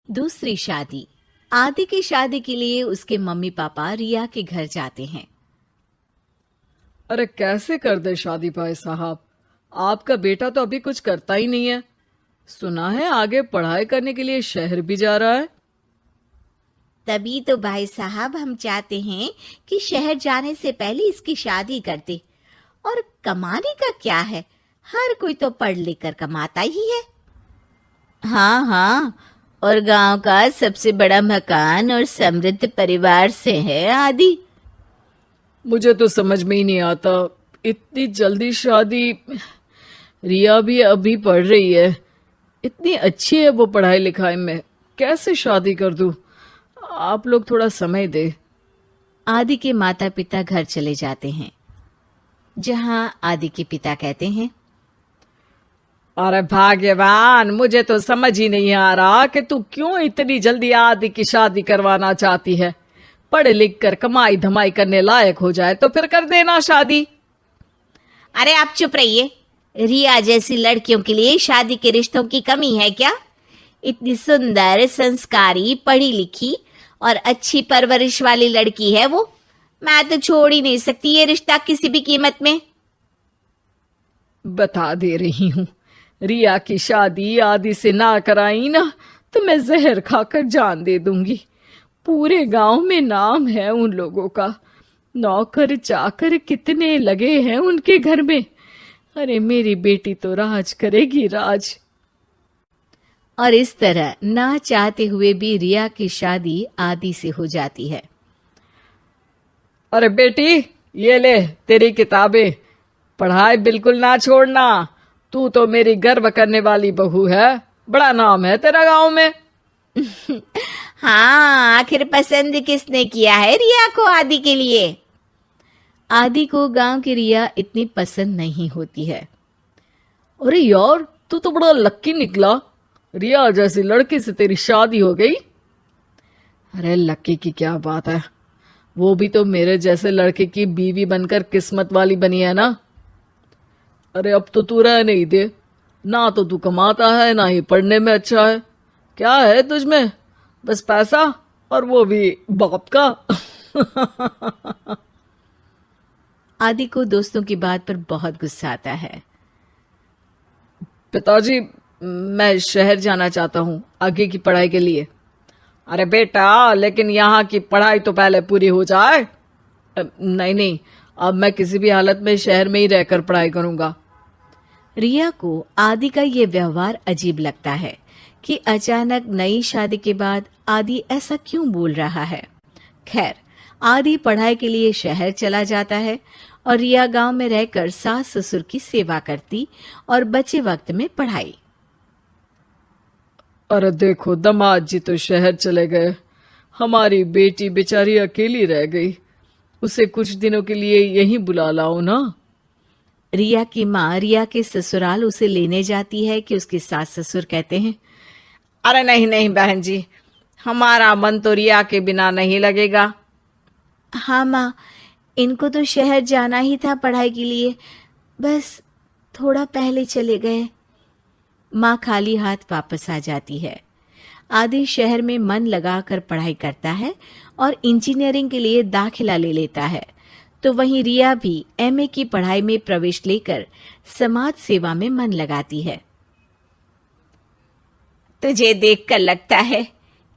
दूसरी शादी। आदि की शादी के लिए उसके मम्मी पापा रिया के घर जाते हैं। अरे कैसे कर दे शादी भाई साहब। आपका बेटा तो अभी कुछ करता ही नहीं है। सुना है आगे पढ़ाई करने के लिए शहर भी जा रहा है। तभी तो भाई साहब हम चाहते हैं कि शहर जाने से पहले इसकी शादी कर दे। और कमाने का क्या है, हर कोई तो पढ़ लिख कर कमाता ही है। हाँ हाँ, और गांव का सबसे बड़ा मकान और समृद्ध परिवार से है आदि। मुझे तो समझ में ही नहीं आता, इतनी जल्दी शादी। रिया भी अभी पढ़ रही है, इतनी अच्छी है वो पढ़ाई लिखाई में, कैसे शादी कर दूं। आप लोग थोड़ा समय दे। आदि के माता पिता घर चले जाते हैं, जहां आदि के पिता कहते हैं, अरे भाग्यवान, मुझे तो समझ ही नहीं आ रहा कि तू क्यों इतनी जल्दी आदि की शादी करवाना चाहती है। पढ़ लिख कर कमाई धमाई करने लायक हो जाए तो फिर कर देना शादी। अरे आप चुप रहिए। रिया जैसी लड़कियों के लिए शादी के रिश्तों की कमी है क्या? इतनी सुंदर, संस्कारी, पढ़ी लिखी और अच्छी परवरिश वाली लड़की है वो। मैं तो छोड़ ही नहीं सकती ये रिश्ता किसी भी कीमत में। बता दे रही हूँ, रिया की शादी आदि से ना कराई ना तो मैं जहर खाकर जान दे दूंगी। पूरे गांव में नाम है उन लोगों का, नौकर चाकर कितने लगे हैं उनके घर में। अरे मेरी बेटी तो राज करेगी, राज। और इस तरह ना चाहते हुए भी रिया की शादी आदि से हो जाती है। अरे बेटी, ये ले तेरी किताबें, पढ़ाई बिल्कुल ना छोड़ना। तू तो मेरी गर्व करने वाली बहू है, बड़ा नाम है तेरा गांव में। हाँ, आखिर पसंद किसने किया है रिया को आदि के लिए? आदि को गांव की रिया इतनी पसंद नहीं होती है। अरे यार, तू तो बड़ा लक्की निकला, रिया जैसी लड़की से तेरी शादी हो गई। अरे लक्की की क्या बात है, वो भी तो मेरे जैसे लड़के की बीवी बनकर किस्मत वाली बनी है ना। अरे अब तो तू रह नहीं दे, ना तो तू कमाता है ना ही पढ़ने में अच्छा है। क्या है तुझमें? बस पैसा, और वो भी बाप का। आदि को दोस्तों की बात पर बहुत गुस्सा आता है। पिताजी, मैं शहर जाना चाहता हूँ आगे की पढ़ाई के लिए। अरे बेटा, लेकिन यहाँ की पढ़ाई तो पहले पूरी हो जाए। नहीं नहीं, अब मैं किसी भी हालत में शहर में ही रहकर पढ़ाई करूंगा। रिया को आदि का ये व्यवहार अजीब लगता है कि अचानक नई शादी के बाद आदि ऐसा क्यों बोल रहा है। खैर, आदि पढ़ाई के लिए शहर चला जाता है और रिया गांव में रहकर सास ससुर की सेवा करती और बचे वक्त में पढ़ाई। अरे देखो, दामाद जी तो शहर चले गए, हमारी बेटी बेचारी अकेली रह गई। उसे कुछ दिनों के लिए यहीं बुला लाओ ना। रिया की माँ रिया के ससुराल उसे लेने जाती है कि उसके सास ससुर कहते हैं, अरे नहीं नहीं बहन जी, हमारा मन तो रिया के बिना नहीं लगेगा। हाँ माँ, इनको तो शहर जाना ही था पढ़ाई के लिए, बस थोड़ा पहले चले गए। माँ खाली हाथ वापस आ जाती है। आदि शहर में मन लगाकर पढ़ाई करता है और इंजीनियरिंग के लिए दाखिला ले लेता है, तो वहीं रिया भी एमए की पढ़ाई में प्रवेश लेकर समाज सेवा में मन लगाती है। तुझे देखकर लगता है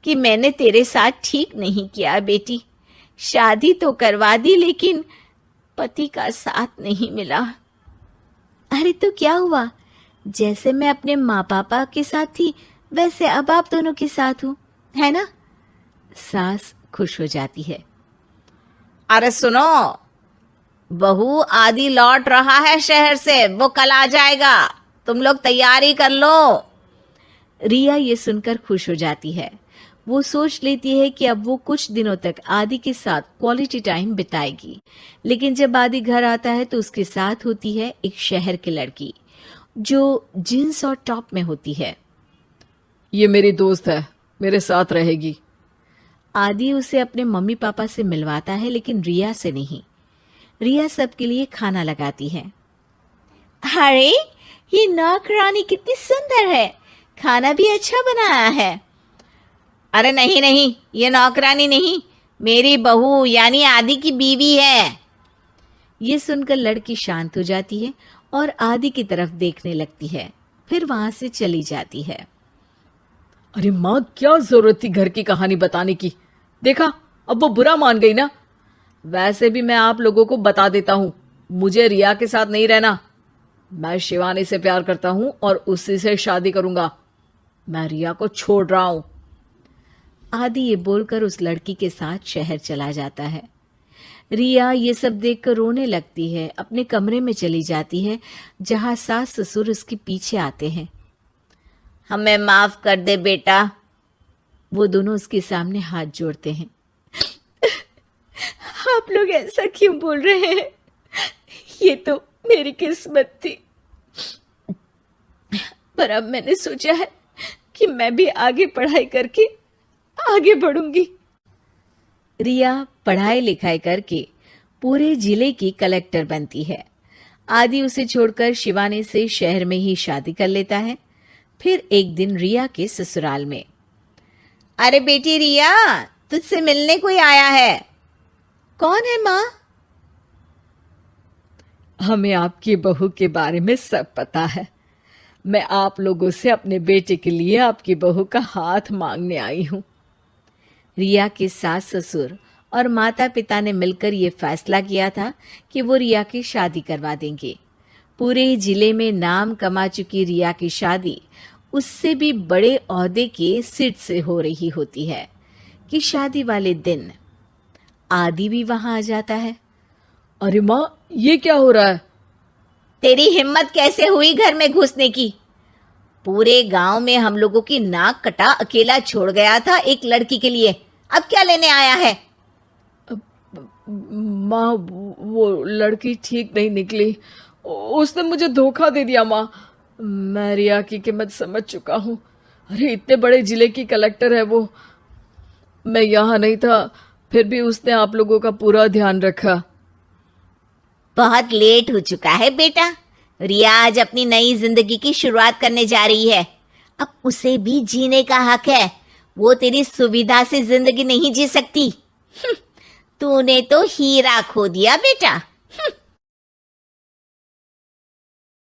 कि मैंने तेरे साथ ठीक नहीं किया बेटी। शादी तो करवा दी लेकिन पति का साथ नहीं मिला। अरे तो क्या हुआ, जैसे मैं अपने माँ पापा के साथ थी वैसे अब आप दोनों के साथ हूँ, है ना? सास खुश हो जाती है। अरे सुनो, बहू आदि लौट रहा है शहर से, वो कल आ जाएगा, तुम लोग तैयारी कर लो। रिया ये सुनकर खुश हो जाती है। वो सोच लेती है कि अब वो कुछ दिनों तक आदि के साथ क्वालिटी टाइम बिताएगी। लेकिन जब आदि घर आता है तो उसके साथ होती है एक शहर की लड़की जो जींस और टॉप में होती है। ये मेरी दोस्त है, मेरे साथ रहेगी। आदि उसे अपने मम्मी पापा से मिलवाता है लेकिन रिया से नहीं। रिया सबके लिए खाना लगाती है। अरे ये नौकरानी कितनी सुंदर है, खाना भी अच्छा बनाया है। अरे नहीं नहीं, ये नौकरानी नहीं, मेरी बहू यानी आदि की बीवी है। ये सुनकर लड़की शांत हो जाती है और आदि की तरफ देखने लगती है, फिर वहां से चली जाती है। अरे माँ, क्या जरूरत थी घर की कहानी बताने की? देखा, अब वो बुरा मान गई ना। वैसे भी मैं आप लोगों को बता देता हूं, मुझे रिया के साथ नहीं रहना। मैं शिवानी से प्यार करता हूं और उसी से शादी करूंगा। मैं रिया को छोड़ रहा हूं। आदि ये बोलकर उस लड़की के साथ शहर चला जाता है। रिया ये सब देखकर रोने लगती है, अपने कमरे में चली जाती है जहां सास ससुर उसके पीछे आते हैं। हमें माफ कर दे बेटा। वो दोनों उसके सामने हाथ जोड़ते हैं। आप लोग ऐसा क्यों बोल रहे हैं? ये तो मेरी किस्मत थी, पर अब मैंने सोचा है कि मैं भी आगे पढ़ाई करके आगे बढ़ूंगी। रिया पढ़ाई लिखाई करके पूरे जिले की कलेक्टर बनती है। आदि उसे छोड़कर शिवानी से शहर में ही शादी कर लेता है। फिर एक दिन रिया के ससुराल में, अरे बेटी रिया, तुझसे मिलने कोई आया है। कौन है माँ? हमें आपकी बहू के बारे में सब पता है। मैं आप लोगों से अपने बेटे के लिए आपकी बहू का हाथ मांगने आई हूं। रिया के सास ससुर और माता पिता ने मिलकर ये फैसला किया था कि वो रिया की शादी करवा देंगे। पूरे जिले में नाम कमा चुकी रिया की शादी उससे भी बड़े ओहदे के सिट से हो रही होती है कि शादी वाले दिन आदि भी वहां आ जाता है। अरे माँ, ये क्या हो रहा है? तेरी हिम्मत कैसे हुई घर में घुसने की? पूरे गांव में हम लोगों की नाक कटा अकेला छोड़ गया था एक लड़की के लिए, अब क्या लेने आया है? माँ, वो लड़की ठीक नहीं निकली। उसने मुझे धोखा दे दिया माँ। मैं रिया की कीमत समझ चुका हूँ। अरे इतने बड़े जिले की कलेक्टर है वो। मैं यहाँ नहीं था, फिर भी उसने आप लोगों का पूरा ध्यान रखा। बहुत लेट हो चुका है बेटा। रिया आज अपनी नई जिंदगी की शुरुआत करने जा रही है, अब उसे भी जीने का हक है। वो तेरी सुविधा से जिंदगी नहीं जी सकती। तूने तो हीरा खो दिया बेटा।